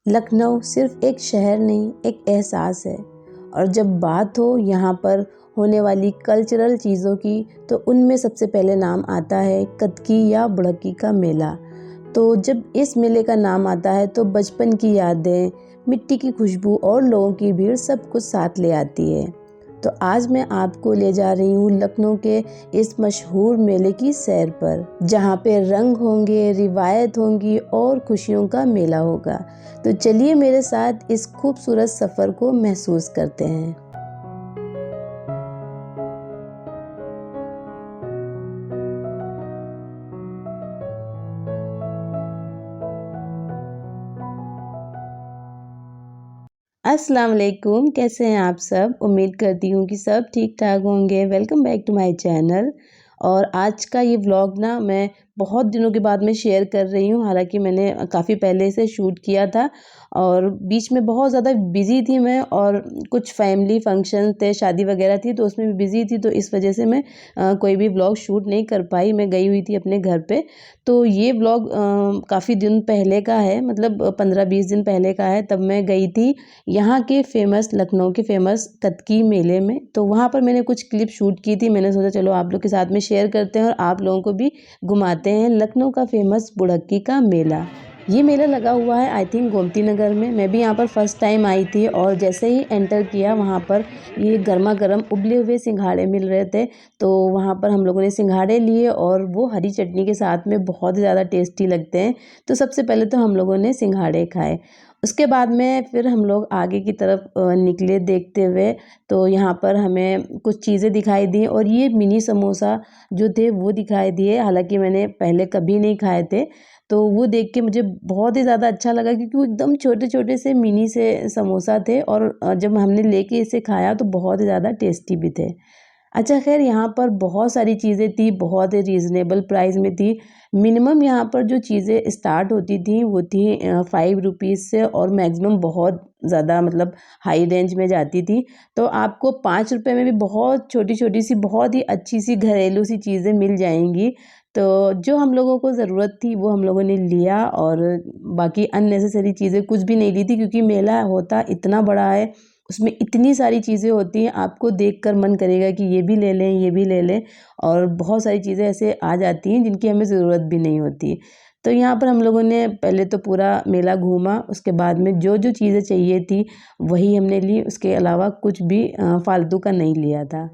लखनऊ सिर्फ एक शहर नहीं, एक एहसास है। और जब बात हो यहाँ पर होने वाली कल्चरल चीज़ों की, तो उनमें सबसे पहले नाम आता है कत्की या बुड़क्की का मेला। तो जब इस मेले का नाम आता है तो बचपन की यादें, मिट्टी की खुशबू और लोगों की भीड़ सब कुछ साथ ले आती है। तो आज मैं आपको ले जा रही हूँ लखनऊ के इस मशहूर मेले की सैर पर, जहाँ पे रंग होंगे, रिवायत होंगी और खुशियों का मेला होगा। तो चलिए मेरे साथ इस खूबसूरत सफ़र को महसूस करते हैं। अस्सलाम वालेकुम, कैसे हैं आप सब? उम्मीद करती हूँ कि सब ठीक ठाक होंगे। Welcome back to my channel. और आज का ये व्लॉग ना मैं बहुत दिनों के बाद में शेयर कर रही हूँ। हालांकि मैंने काफ़ी पहले से शूट किया था और बीच में बहुत ज़्यादा बिज़ी थी मैं, और कुछ फैमिली फंक्शन थे, शादी वगैरह थी, तो उसमें भी बिज़ी थी। तो इस वजह से मैं कोई भी व्लॉग शूट नहीं कर पाई। मैं गई हुई थी अपने घर पे। तो ये व्लॉग काफ़ी दिन पहले का है, मतलब 15-20 दिन पहले का है। तब मैं गई थी यहाँ के फेमस, लखनऊ के फेमस कत्की मेले में। तो वहाँ पर मैंने कुछ क्लिप शूट की थी। मैंने सोचा चलो आप लोग के साथ में शेयर करते हैं और आप लोगों को भी घुमाते हैं लखनऊ का फेमस बुड़क्की का मेला। ये मेला लगा हुआ है आई थिंक गोमती नगर में। मैं भी यहाँ पर फर्स्ट टाइम आई थी और जैसे ही एंटर किया वहाँ पर ये गर्मा गर्म उबले हुए सिंघाड़े मिल रहे थे। तो वहाँ पर हम लोगों ने सिंघाड़े लिए और वो हरी चटनी के साथ में बहुत ही ज़्यादा टेस्टी लगते हैं। तो सबसे पहले तो हम लोगों ने सिंघाड़े खाए। उसके बाद में फिर हम लोग आगे की तरफ निकले देखते हुए। तो यहाँ पर हमें कुछ चीज़ें दिखाई दी और ये मिनी समोसा जो थे वो दिखाई दिए। हालांकि मैंने पहले कभी नहीं खाए थे, तो वो देख के मुझे बहुत ही ज़्यादा अच्छा लगा, क्योंकि वो एकदम छोटे छोटे से मिनी से समोसा थे। और जब हमने लेके इसे खाया तो बहुत ही ज़्यादा टेस्टी भी थे। अच्छा, खैर यहाँ पर बहुत सारी चीज़ें थी, बहुत ही रीज़नेबल प्राइस में थी। मिनिमम यहाँ पर जो चीज़ें स्टार्ट होती थी वो थी 5 रुपीज़ से, और मैक्सिमम बहुत ज़्यादा मतलब हाई रेंज में जाती थी। तो आपको 5 रुपए में भी बहुत छोटी छोटी सी, बहुत ही अच्छी सी घरेलू सी चीज़ें मिल जाएंगी। तो जो हम लोगों को ज़रूरत थी वो हम लोगों ने लिया, और बाकी अननेसेसरी चीज़ें कुछ भी नहीं ली थी, क्योंकि मेला होता इतना बड़ा है, उसमें इतनी सारी चीज़ें होती हैं, आपको देखकर मन करेगा कि ये भी ले लें, ये भी ले लें। और बहुत सारी चीज़ें ऐसे आ जाती हैं जिनकी हमें ज़रूरत भी नहीं होती। तो यहाँ पर हम लोगों ने पहले तो पूरा मेला घूमा। उसके बाद में जो जो चीज़ें चाहिए थी वही हमने ली, उसके अलावा कुछ भी फालतू का नहीं लिया था।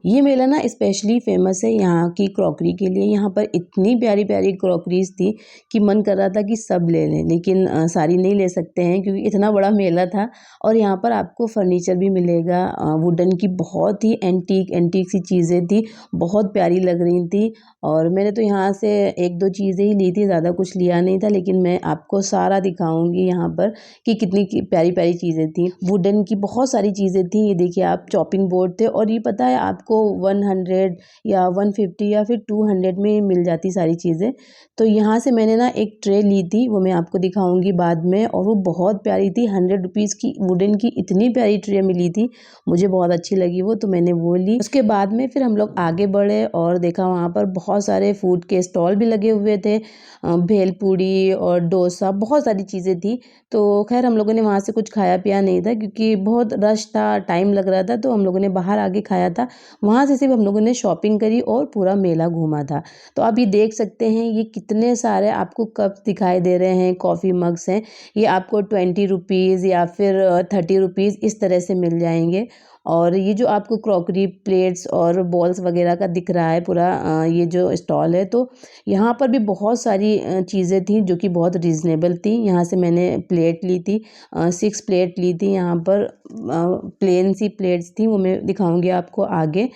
ये मेला ना स्पेशली फेमस है यहाँ की क्रॉकरी के लिए। यहाँ पर इतनी प्यारी प्यारी क्रॉकरीज थी कि मन कर रहा था कि सब ले लें, लेकिन सारी नहीं ले सकते हैं क्योंकि इतना बड़ा मेला था। और यहाँ पर आपको फर्नीचर भी मिलेगा, वुडन की बहुत ही एंटीक एंटीक सी चीज़ें थी, बहुत प्यारी लग रही थी। और मैंने तो यहाँ से एक दो चीज़ें ही ली थी, ज़्यादा कुछ लिया नहीं था। लेकिन मैं आपको सारा दिखाऊंगी यहाँ पर कि कितनी प्यारी प्यारी चीज़ें थी। वुडन की बहुत सारी चीज़ें थी। ये देखिए आप, चॉपिंग बोर्ड थे, और ये पता है आपको 100 या 150 या फिर 200 में मिल जाती सारी चीज़ें। तो यहाँ से मैंने ना एक ट्रे ली थी, वो मैं आपको दिखाऊंगी बाद में, और वो बहुत प्यारी थी। 100 रुपीज़ की वुडन की इतनी प्यारी ट्रे मिली थी, मुझे बहुत अच्छी लगी वो, तो मैंने वो ली। उसके बाद में फिर हम लोग आगे बढ़े और देखा वहाँ पर बहुत सारे फूड के स्टॉल भी लगे हुए थे, भेलपूड़ी और डोसा, बहुत सारी चीज़ें थी। तो खैर हम लोगों ने वहाँ से कुछ खाया पिया नहीं था, क्योंकि बहुत रश था, टाइम लग रहा था। तो हम लोगों ने बाहर आके खाया था। वहाँ से सिर्फ हम लोगों ने शॉपिंग करी और पूरा मेला घूमा था। तो आप ये देख सकते हैं, ये कितने सारे आपको कप्स दिखाई दे रहे हैं, कॉफ़ी मग्स हैं। ये आपको 20 रुपीज़ या फिर 30 रुपीज़ इस तरह से मिल जाएंगे। और ये जो आपको क्रॉकरी प्लेट्स और बॉल्स वगैरह का दिख रहा है पूरा, ये जो स्टॉल है, तो यहाँ पर भी बहुत सारी चीज़ें थी जो कि बहुत रीज़नेबल थी। यहाँ से मैंने प्लेट ली थी, 6 प्लेट ली थी। यहाँ पर प्लेन सी प्लेट्स थी, वो मैं दिखाऊंगी आपको आगे।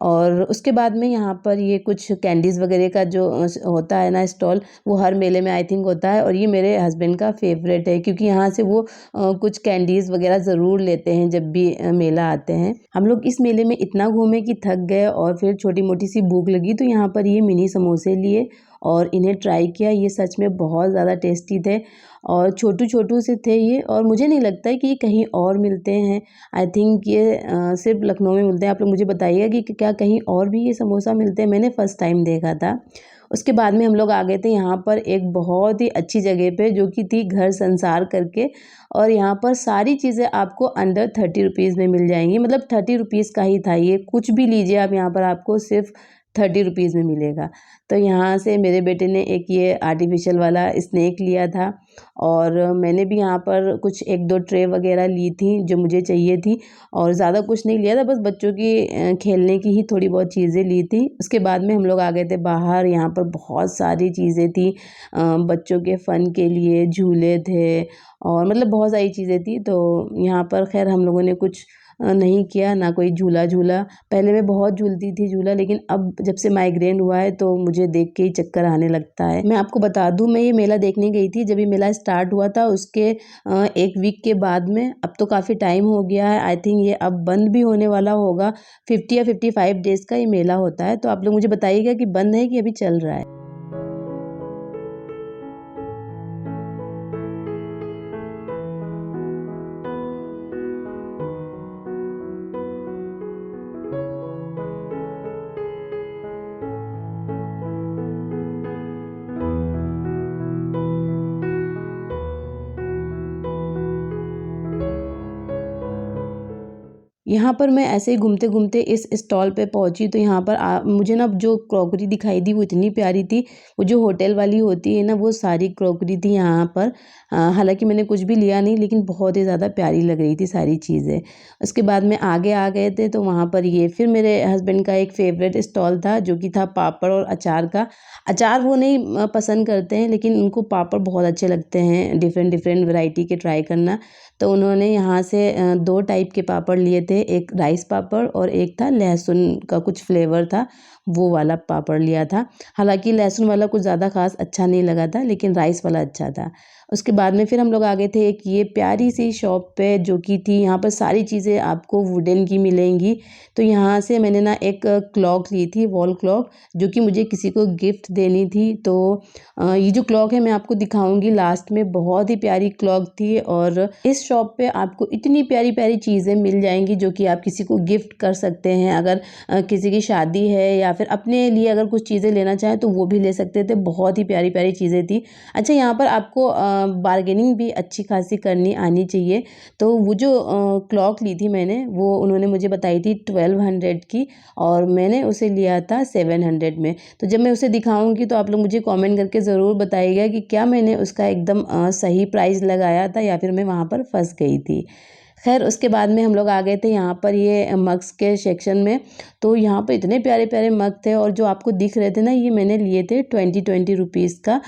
और उसके बाद में यहाँ पर ये कुछ कैंडीज़ वगैरह का जो होता है ना स्टॉल, वो हर मेले में आई थिंक होता है। और ये मेरे हस्बैंड का फेवरेट है, क्योंकि यहाँ से वो कुछ कैंडीज़ वगैरह ज़रूर लेते हैं जब भी मेला आते हैं। हम लोग इस मेले में इतना घूमे कि थक गए, और फिर छोटी मोटी सी भूख लगी, तो यहाँ पर ये मिनी समोसे लिए और इन्हें ट्राई किया। ये सच में बहुत ज़्यादा टेस्टी थे, और छोटू छोटू से थे ये, और मुझे नहीं लगता है कि ये कहीं और मिलते हैं। आई थिंक ये सिर्फ लखनऊ में मिलते हैं। आप लोग मुझे बताइएगा कि क्या कहीं और भी ये समोसा मिलते हैं? मैंने फ़र्स्ट टाइम देखा था। उसके बाद में हम लोग आ गए थे यहाँ पर एक बहुत ही अच्छी जगह पे, जो कि थी घर संसार करके। और यहाँ पर सारी चीज़ें आपको अंडर 30 रुपीज़ में मिल जाएंगी, मतलब 30 रुपीज़ का ही था ये। कुछ भी लीजिए आप यहाँ पर आपको सिर्फ 30 रुपीज़ में मिलेगा। तो यहाँ से मेरे बेटे ने एक ये आर्टिफिशियल वाला स्नेक लिया था, और मैंने भी यहाँ पर कुछ 1-2 ट्रे वगैरह ली थी जो मुझे चाहिए थी, और ज़्यादा कुछ नहीं लिया था, बस बच्चों की खेलने की ही थोड़ी बहुत चीज़ें ली थी। उसके बाद में हम लोग आ गए थे बाहर। यहाँ पर बहुत सारी चीज़ें थी बच्चों के फ़न के लिए, झूले थे और मतलब बहुत सारी चीज़ें थी। तो यहाँ पर ख़ैर हम लोगों ने कुछ नहीं किया, ना कोई झूला झूला। पहले मैं बहुत झूलती थी झूला, लेकिन अब जब से माइग्रेन हुआ है तो मुझे देख के ही चक्कर आने लगता है। मैं आपको बता दूं, मैं ये मेला देखने गई थी जब ये मेला स्टार्ट हुआ था, उसके 1 वीक के बाद में। अब तो काफ़ी टाइम हो गया है, आई थिंक ये अब बंद भी होने वाला होगा। 50 या 55 डेज़ का ये मेला होता है। तो आप लोग मुझे बताइएगा कि बंद है कि अभी चल रहा है। यहाँ पर मैं ऐसे ही घूमते-घूमते इस स्टॉल पे पहुँची, तो यहाँ पर मुझे ना जो क्रॉकरी दिखाई दी वो इतनी प्यारी थी। वो जो होटल वाली होती है ना, वो सारी क्रॉकरी थी यहाँ पर। हालाँकि मैंने कुछ भी लिया नहीं, लेकिन बहुत ही ज़्यादा प्यारी लग रही थी सारी चीज़ें। उसके बाद में आगे आ गए थे, तो वहाँ पर ये फिर मेरे हस्बैंड का एक फ़ेवरेट स्टॉल था, जो कि था पापड़ और अचार का। अचार वो नहीं पसंद करते हैं, लेकिन उनको पापड़ बहुत अच्छे लगते हैं, डिफ़रेंट वैरायटी के ट्राई करना। तो उन्होंने यहाँ से 2 टाइप के पापड़ लिए थे, एक राइस पापड़ और एक था लहसुन का कुछ फ्लेवर था, वो वाला पापड़ लिया था। हालाँकि लहसुन वाला कुछ ज़्यादा ख़ास अच्छा नहीं लगा था, लेकिन राइस वाला अच्छा था। उसके बाद में फिर हम लोग आ गए थे एक ये प्यारी-सी शॉप पे, जो कि थी यहाँ पर सारी चीज़ें आपको वुडन की मिलेंगी। तो यहाँ से मैंने ना एक क्लॉक ली थी, वॉल क्लॉक, जो कि मुझे किसी को गिफ्ट देनी थी। तो ये जो क्लॉक है मैं आपको दिखाऊँगी लास्ट में, बहुत ही प्यारी क्लॉक थी। और इस शॉप पे आपको इतनी प्यारी-प्यारी चीज़ें मिल जाएँगी, जो कि आप किसी को गिफ्ट कर सकते हैं। अगर किसी की शादी है या फिर अपने लिए अगर कुछ चीज़ें लेना चाहें तो वो भी ले सकते थे। बहुत ही प्यारी-प्यारी चीज़ें थी। अच्छा, यहाँ पर आपको बार्गेनिंग भी अच्छी खासी करनी आनी चाहिए। तो वो जो क्लॉक ली थी मैंने, वो उन्होंने मुझे बताई थी 1200 की, और मैंने उसे लिया था 700 में। तो जब मैं उसे दिखाऊँगी तो आप लोग मुझे कमेंट करके ज़रूर बताइएगा कि क्या मैंने उसका एकदम सही प्राइस लगाया था या फिर मैं वहाँ पर फँस गई थी। ख़ैर उसके बाद में हम लोग आ गए थे यहाँ पर ये मग्स के सेक्शन में। तो यहाँ पे इतने प्यारे-प्यारे मग थे, और जो आपको दिख रहे थे ना, ये मैंने लिए थे 20-20 रुपीज़ का।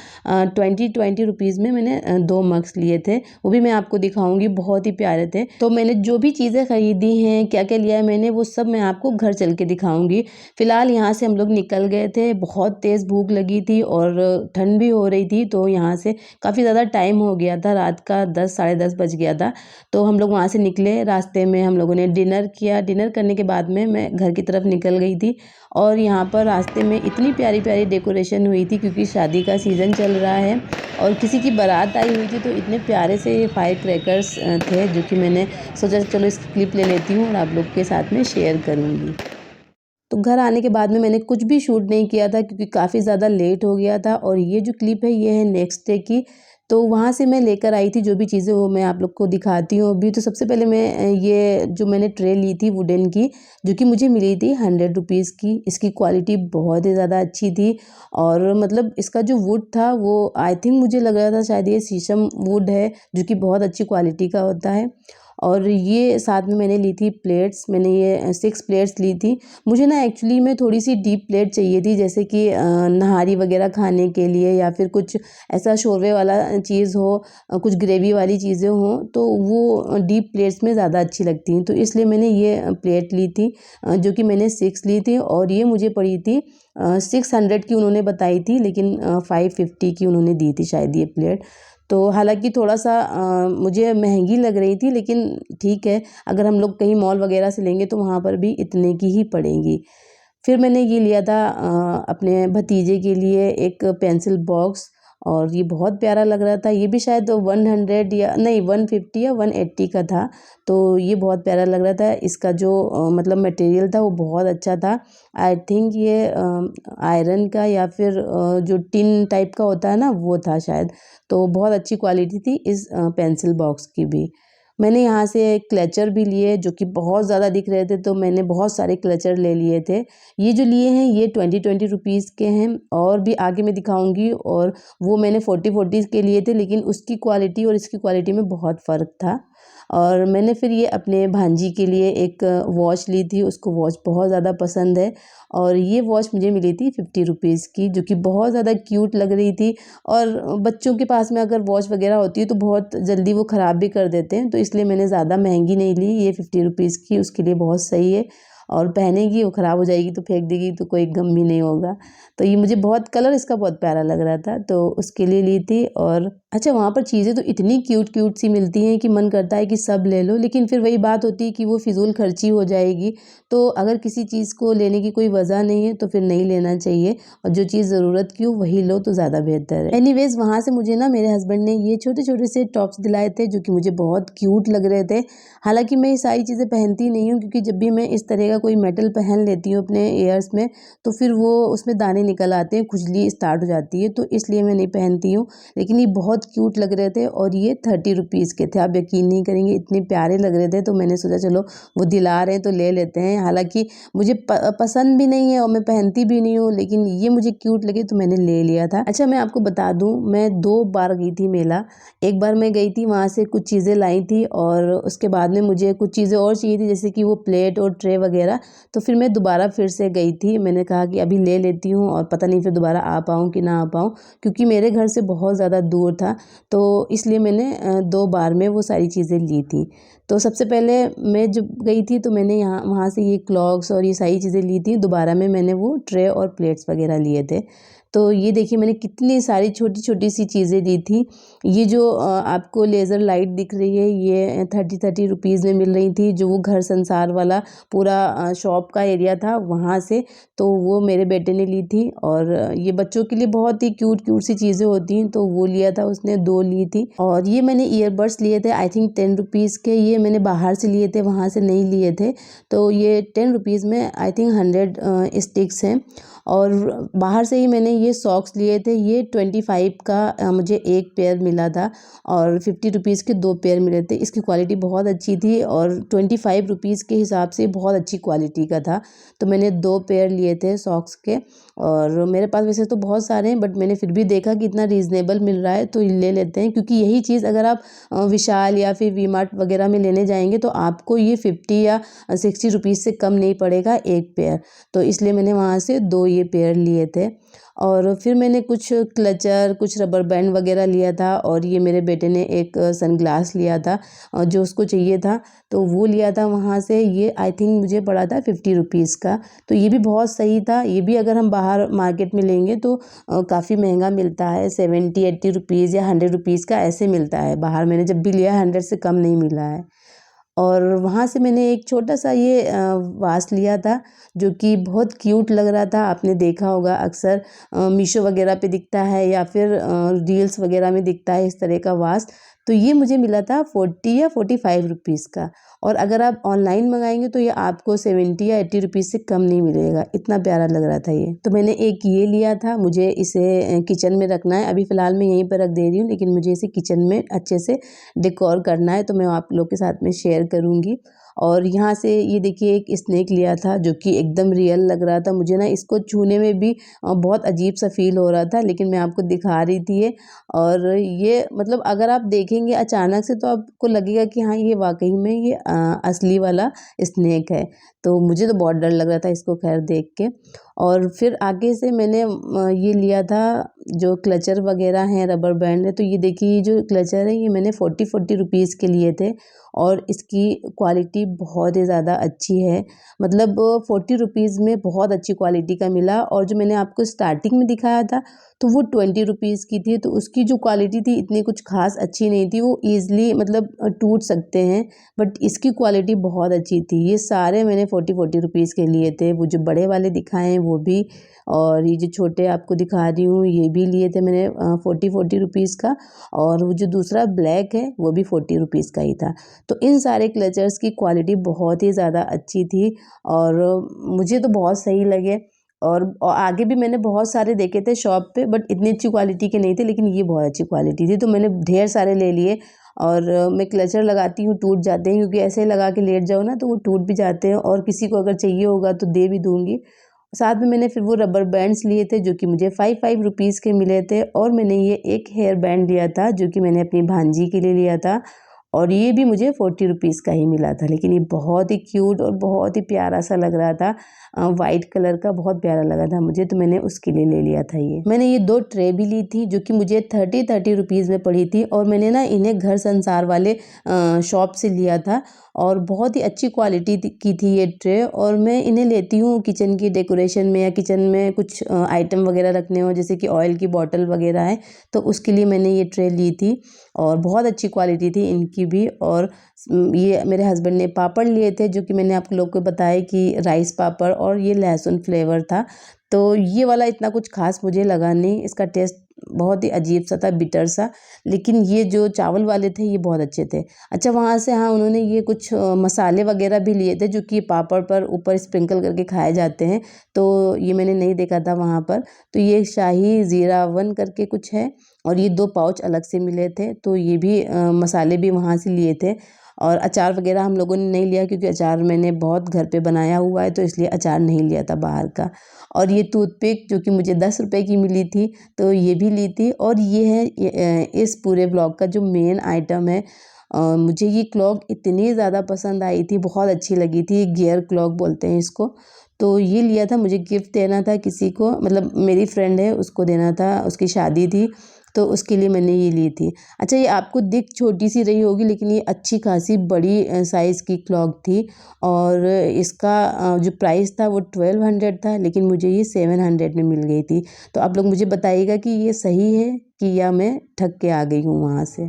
20-20 रुपीज़ में मैंने 2 मग्स लिए थे। वो भी मैं आपको दिखाऊँगी, बहुत ही प्यारे थे। तो मैंने जो भी चीज़ें खरीदी हैं, क्या-क्या लिया है मैंने, वो सब मैं आपको घर चल के दिखाऊँगी। फ़िलहाल यहाँ से हम लोग निकल गए थे, बहुत तेज़ भूख लगी थी और ठंड भी हो रही थी। तो यहाँ से काफ़ी ज़्यादा टाइम हो गया था, रात का 10 साढ़े 10 बज गया था। तो हम लोग वहाँ से निकले, रास्ते में हम लोगों ने डिनर किया। डिनर करने के बाद में मैं घर की तरफ निकल गई थी, और यहाँ पर रास्ते में इतनी प्यारी-प्यारी डेकोरेशन हुई थी, क्योंकि शादी का सीज़न चल रहा है और किसी की बारात आई हुई थी। तो इतने प्यारे से ये फायर क्रैकर्स थे, जो कि मैंने सोचा चलो इसकी क्लिप ले लेती हूँ और आप लोग के साथ में शेयर करूँगी। तो घर आने के बाद में मैंने कुछ भी शूट नहीं किया था, क्योंकि काफ़ी ज़्यादा लेट हो गया था। और ये जो क्लिप है ये है नेक्स्ट डे की। तो वहाँ से मैं लेकर आई थी जो भी चीज़ें, वो मैं आप लोग को दिखाती हूँ अभी। तो सबसे पहले मैं ये जो मैंने ट्रे ली थी वुडन की, जो कि मुझे मिली थी 100 रुपीज़ की। इसकी क्वालिटी बहुत ही ज़्यादा अच्छी थी, और मतलब इसका जो वुड था वो आई थिंक मुझे लग रहा था शायद ये शीशम वुड है, जो कि बहुत अच्छी क्वालिटी का होता है। और ये साथ में मैंने ली थी प्लेट्स, मैंने ये 6 प्लेट्स ली थी। मुझे ना एक्चुअली में थोड़ी-सी डीप प्लेट चाहिए थी, जैसे कि नहारी वगैरह खाने के लिए, या फिर कुछ ऐसा शोरवे वाला चीज़ हो, कुछ ग्रेवी वाली चीज़ें हों, तो वो डीप प्लेट्स में ज़्यादा अच्छी लगती हैं। तो इसलिए मैंने ये प्लेट ली थी, जो कि मैंने 6 ली थी, और ये मुझे पड़ी थी 600 की उन्होंने बताई थी, लेकिन 550 की उन्होंने दी थी शायद ये प्लेट। तो हालाँकि थोड़ा-सा मुझे महँगी लग रही थी, लेकिन ठीक है, अगर हम लोग कहीं मॉल वगैरह से लेंगे तो वहाँ पर भी इतने की ही पड़ेंगी। फिर मैंने ये लिया था अपने भतीजे के लिए एक पेंसिल बॉक्स, और ये बहुत प्यारा लग रहा था। ये भी शायद 100 या नहीं 150 या 180 का था। तो ये बहुत प्यारा लग रहा था। इसका जो मतलब मटेरियल था वो बहुत अच्छा था। आई थिंक ये आयरन का या फिर जो टिन टाइप का होता है ना वो था शायद। तो बहुत अच्छी क्वालिटी थी इस पेंसिल बॉक्स की भी। मैंने यहाँ से क्लचर भी लिए जो कि बहुत ज़्यादा दिख रहे थे, तो मैंने बहुत सारे क्लचर ले लिए थे। ये जो लिए हैं ये 20 रुपीज़ के हैं, और भी आगे मैं दिखाऊंगी। और वो मैंने 40 के लिए थे, लेकिन उसकी क्वालिटी और इसकी क्वालिटी में बहुत फ़र्क था। और मैंने फिर ये अपने भांजी के लिए एक वॉच ली थी, उसको वॉच बहुत ज़्यादा पसंद है। और ये वॉच मुझे मिली थी 50 रुपीज़ की, जो कि बहुत ज़्यादा क्यूट लग रही थी। और बच्चों के पास में अगर वॉच वगैरह होती है तो बहुत जल्दी वो ख़राब भी कर देते हैं, तो इसलिए मैंने ज़्यादा महंगी नहीं ली। ये 50 रुपीज़ की उसके लिए बहुत सही है। और पहनेगी वो ख़राब हो जाएगी तो फेंक देगी तो कोई गम भी नहीं होगा। तो ये मुझे बहुत कलर इसका बहुत प्यारा लग रहा था, तो उसके लिए ली थी। और अच्छा, वहाँ पर चीज़ें तो इतनी क्यूट क्यूट सी मिलती हैं कि मन करता है कि सब ले लो, लेकिन फिर वही बात होती है कि वो फिजूल खर्ची हो जाएगी। तो अगर किसी चीज़ को लेने की कोई वजह नहीं है तो फिर नहीं लेना चाहिए, और जो चीज़ ज़रूरत की हो वही लो तो ज़्यादा बेहतर है। एनीवेज़, वहाँ से मुझे ना मेरे हस्बैंड ने ये छोटे छोटे से टॉप्स दिलाए थे जो कि मुझे बहुत क्यूट लग रहे थे। हालांकि मैं ये सारी चीज़ें पहनती नहीं हूँ, क्योंकि जब भी मैं इस तरह का कोई मेटल पहन लेती हूँ अपने ईयर्स में तो फिर वो उसमें दाने निकल आते हैं, खुजली स्टार्ट हो जाती है, तो इसलिए मैं नहीं पहनती हूँ। लेकिन ये बहुत क्यूट लग रहे थे, और ये 30 रुपीज़ के थे। आप यकीन नहीं करेंगे, इतने प्यारे लग रहे थे, तो मैंने सोचा चलो वो दिला रहे हैं तो ले लेते हैं। हालांकि मुझे पसंद भी नहीं है और मैं पहनती भी नहीं हूँ, लेकिन ये मुझे क्यूट लगे तो मैंने ले लिया था। अच्छा, मैं आपको बता दूँ, मैं 2 बार गई थी मेला। एक बार मैं गई थी, वहाँ से कुछ चीज़ें लाई थी, और उसके बाद में मुझे कुछ चीज़ें और चाहिए थी, जैसे कि वो प्लेट और ट्रे वगैरह। तो फिर मैं दोबारा फिर से गई थी। मैंने कहा कि अभी ले लेती हूँ, और पता नहीं फिर दोबारा आ पाऊँ कि ना आ पाऊँ, क्योंकि मेरे घर से बहुत ज़्यादा दूर था। तो इसलिए मैंने 2 बार में वो सारी चीज़ें ली थी। तो सबसे पहले मैं जब गई थी तो मैंने यहाँ वहाँ से ये क्लॉक्स और ये सारी चीज़ें ली थी। दोबारा में मैंने वो ट्रे और प्लेट्स वगैरह लिए थे। तो ये देखिए, मैंने कितनी सारी छोटी छोटी सी चीज़ें ली थी। ये जो आपको लेज़र लाइट दिख रही है, ये 30 रुपीज़ में मिल रही थी, जो वो घर संसार वाला पूरा शॉप का एरिया था वहाँ से। तो वो मेरे बेटे ने ली थी। और ये बच्चों के लिए बहुत ही क्यूट क्यूट सी चीज़ें होती हैं, तो वो लिया था उसने, 2 ली थी। और ये मैंने ईयरबड्स लिए थे, आई थिंक 10 रुपीज़ के। ये मैंने बाहर से लिए थे, वहाँ से नहीं लिए थे। तो ये 10 रुपीज़ में आई थिंक 100 स्टिक्स हैं। और बाहर से ही मैंने ये सॉक्स लिए थे। ये 25 का मुझे एक पेयर मिला था, और 50 रुपीज़ के 2 पेयर मिले थे। इसकी क्वालिटी बहुत अच्छी थी, और 25 रुपीज़ के हिसाब से बहुत अच्छी क्वालिटी का था। तो मैंने 2 पेयर लिए थे सॉक्स के। और मेरे पास वैसे तो बहुत सारे हैं, बट मैंने फिर भी देखा कि इतना रीज़नेबल मिल रहा है तो ले लेते हैं, क्योंकि यही चीज़ अगर आप विशाल या फिर वी मार्ट वगैरह में लेने जाएंगे तो आपको ये 50 या 60 रुपीज़ से कम नहीं पड़ेगा एक पेयर। तो इसलिए मैंने वहाँ से 2 ये पेयर लिए थे। और फिर मैंने कुछ क्लचर, कुछ रबर बैंड वगैरह लिया था, और ये मेरे बेटे ने एक सनग्लास लिया था जो उसको चाहिए था, तो वो लिया था वहाँ से। ये आई थिंक मुझे पड़ा था 50 रुपीज़ का। तो ये भी बहुत सही था। ये भी अगर हम बाहर मार्केट में लेंगे तो काफ़ी महंगा मिलता है, 70-80 रुपीज़ या 100 रुपीज़ का ऐसे मिलता है बाहर। मैंने जब भी लिया 100 से कम नहीं मिला है। और वहाँ से मैंने एक छोटा-सा ये वास लिया था, जो कि बहुत क्यूट लग रहा था। आपने देखा होगा अक्सर मीशो वगैरह पे दिखता है, या फिर रील्स वगैरह में दिखता है इस तरह का वास। तो ये मुझे मिला था 40 या 45 रुपीज़ का। और अगर आप ऑनलाइन मंगाएंगे तो ये आपको 70 या 80 रुपीज़ से कम नहीं मिलेगा। इतना प्यारा लग रहा था ये। तो मैंने एक ये लिया था। मुझे इसे किचन में रखना है। अभी फ़िलहाल मैं यहीं पर रख दे रही हूँ, लेकिन मुझे इसे किचन में अच्छे से डेकोर करना है, तो मैं आप लोग के साथ में शेयर करूँगी। और यहाँ से ये देखिए, एक स्नेक लिया था जो कि एकदम रियल लग रहा था। मुझे ना इसको छूने में भी बहुत अजीब सा फील हो रहा था, लेकिन मैं आपको दिखा रही थी ये। और ये मतलब अगर आप देखेंगे अचानक से तो आपको लगेगा कि हाँ, ये वाकई में ये असली वाला स्नेक है। तो मुझे तो बहुत डर लग रहा था इसको खैर देख के। और फिर आगे से मैंने ये लिया था जो क्लचर वगैरह हैं, रबर बैंड है। तो ये देखिए, ये जो क्लचर है ये मैंने 40 रुपीज़ के लिए थे। और इसकी क्वालिटी बहुत ही ज़्यादा अच्छी है। मतलब 40 रुपीज़ में बहुत अच्छी क्वालिटी का मिला। और जो मैंने आपको स्टार्टिंग में दिखाया था तो वो 20 रुपीज़ की थी, तो उसकी जो क्वालिटी थी इतनी कुछ ख़ास अच्छी नहीं थी, वो ईज़िली मतलब टूट सकते हैं। बट इसकी क्वालिटी बहुत अच्छी थी। ये सारे मैंने 40 रुपीज़ के लिए थे। वो जो बड़े वाले दिखाए हैं वो भी, और ये जो छोटे आपको दिखा रही हूँ ये भी लिए थे मैंने 40 रुपीज़ का। और वो जो दूसरा ब्लैक है वो भी 40 रुपीज़ का ही था। तो इन सारे क्लचर्स की क्वालिटी बहुत ही ज़्यादा अच्छी थी और मुझे तो बहुत सही लगे। और आगे भी मैंने बहुत सारे देखे थे शॉप पे, बट इतनी अच्छी क्वालिटी के नहीं थे, लेकिन ये बहुत अच्छी क्वालिटी थी तो मैंने ढेर सारे ले लिए। और मैं क्लचर लगाती हूँ टूट जाते हैं, क्योंकि ऐसे लगा के लेट जाओ ना तो वो टूट भी जाते हैं, और किसी को अगर चाहिए होगा तो दे भी दूँगी। साथ में मैंने फिर वो रबर बैंड्स लिए थे जो कि मुझे 5 रुपीज़ के मिले थे। और मैंने ये एक हेयर बैंड लिया था जो कि मैंने अपनी भांजी के लिए लिया था, और ये भी मुझे 40 रुपीज़ का ही मिला था। लेकिन ये बहुत ही क्यूट और बहुत ही प्यारा सा लग रहा था, वाइट कलर का बहुत प्यारा लगा था मुझे, तो मैंने उसके लिए ले लिया था ये। मैंने ये 2 ट्रे भी ली थी जो कि मुझे 30 रुपीज़ में पड़ी थी, और मैंने ना इन्हें घर संसार वाले शॉप से लिया था, और बहुत ही अच्छी क्वालिटी की थी ये ट्रे। और मैं इन्हें लेती हूँ किचन की डेकोरेशन में, या किचन में कुछ आइटम वगैरह रखने हो, जैसे कि ऑयल की बॉटल वगैरह है, तो उसके लिए मैंने ये ट्रे ली थी। और बहुत अच्छी क्वालिटी थी इनकी भी। और ये मेरे हस्बैंड ने पापड़ लिए थे जो कि मैंने आप लोग को बताया कि राइस पापड़, और ये लहसुन फ्लेवर था। तो ये वाला इतना कुछ खास मुझे लगा नहीं, इसका टेस्ट बहुत ही अजीब सा था, बिटर सा। लेकिन ये जो चावल वाले थे ये बहुत अच्छे थे। अच्छा, वहाँ से हाँ उन्होंने ये कुछ मसाले वगैरह भी लिए थे जो कि पापड़ पर ऊपर स्प्रिंकल करके खाए जाते हैं, तो ये मैंने नहीं देखा था वहाँ पर। तो ये शाही ज़ीरा वन करके कुछ है, और ये 2 पाउच अलग से मिले थे, तो ये भी मसाले भी वहाँ से लिए थे। और अचार वगैरह हम लोगों ने नहीं लिया, क्योंकि अचार मैंने बहुत घर पे बनाया हुआ है, तो इसलिए अचार नहीं लिया था बाहर का। और ये टूथपिक जो कि मुझे 10 रुपए की मिली थी, तो ये भी ली थी। और ये है इस पूरे ब्लॉग का जो मेन आइटम है। मुझे ये क्लॉक इतनी ज़्यादा पसंद आई थी, बहुत अच्छी लगी थी, गियर क्लॉक बोलते हैं इसको। तो ये लिया था, मुझे गिफ्ट देना था किसी को, मतलब मेरी फ्रेंड है उसको देना था, उसकी शादी थी, तो उसके लिए मैंने ये ली थी। अच्छा, ये आपको दिख छोटी सी रही होगी, लेकिन ये अच्छी खासी बड़ी साइज़ की क्लॉक थी। और इसका जो प्राइस था वो 1200 था, लेकिन मुझे ये 700 में मिल गई थी। तो आप लोग मुझे बताइएगा कि ये सही है कि या मैं ठग के आ गई हूँ वहाँ से।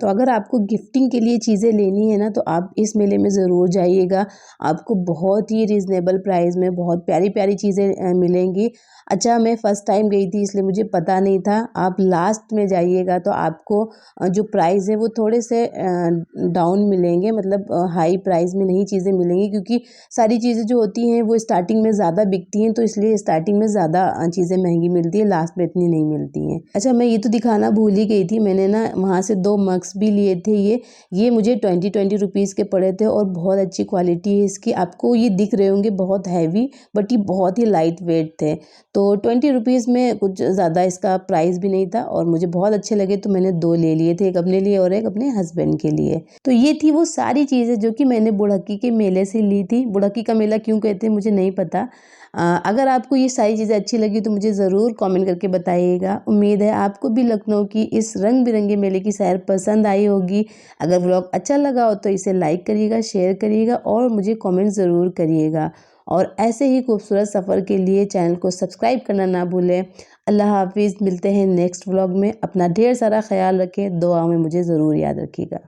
तो अगर आपको गिफ्टिंग के लिए चीज़ें लेनी है ना, तो आप इस मेले में ज़रूर जाइएगा। आपको बहुत ही रीज़नेबल प्राइस में बहुत प्यारी-प्यारी चीज़ें मिलेंगी। अच्छा, मैं फ़र्स्ट टाइम गई थी इसलिए मुझे पता नहीं था। आप लास्ट में जाइएगा तो आपको जो प्राइस है वो थोड़े से डाउन मिलेंगे, मतलब हाई प्राइस में नहीं चीज़ें मिलेंगी, क्योंकि सारी चीज़ें जो होती हैं वो स्टार्टिंग में ज़्यादा बिकती हैं, तो इसलिए स्टार्टिंग में ज़्यादा चीज़ें महँगी मिलती हैं, लास्ट में इतनी नहीं मिलती हैं। अच्छा, मैं ये तो दिखाना भूल ही गई थी, मैंने ना वहाँ से 2 मग्स भी लिए थे। ये मुझे 20 रुपीज़ के पड़े थे, और बहुत अच्छी क्वालिटी है इसकी। आपको ये दिख रहे होंगे बहुत हैवी, बट ये बहुत ही लाइट वेट थे। तो 20 रुपीज़ में कुछ ज़्यादा इसका प्राइस भी नहीं था, और मुझे बहुत अच्छे लगे, तो मैंने 2 ले लिए थे, एक अपने लिए और एक अपने हस्बैंड के लिए। तो ये थी वो सारी चीज़ें जो कि मैंने बुढ़क्की के मेले से ली थी। बुढ़क्की का मेला क्यों कहते हैं मुझे नहीं पता। अगर आपको ये सारी चीज़ें अच्छी लगी तो मुझे ज़रूर कमेंट करके बताइएगा। उम्मीद है आपको भी लखनऊ की इस रंग बिरंगे मेले की सैर पसंद आई होगी। अगर व्लॉग अच्छा लगा हो तो इसे लाइक करिएगा, शेयर करिएगा, और मुझे कमेंट ज़रूर करिएगा। और ऐसे ही खूबसूरत सफ़र के लिए चैनल को सब्सक्राइब करना ना भूलें। अल्लाह हाफ़िज़, मिलते हैं नेक्स्ट व्लॉग में। अपना ढेर सारा ख्याल रखें, दुआ में मुझे ज़रूर याद रखिएगा।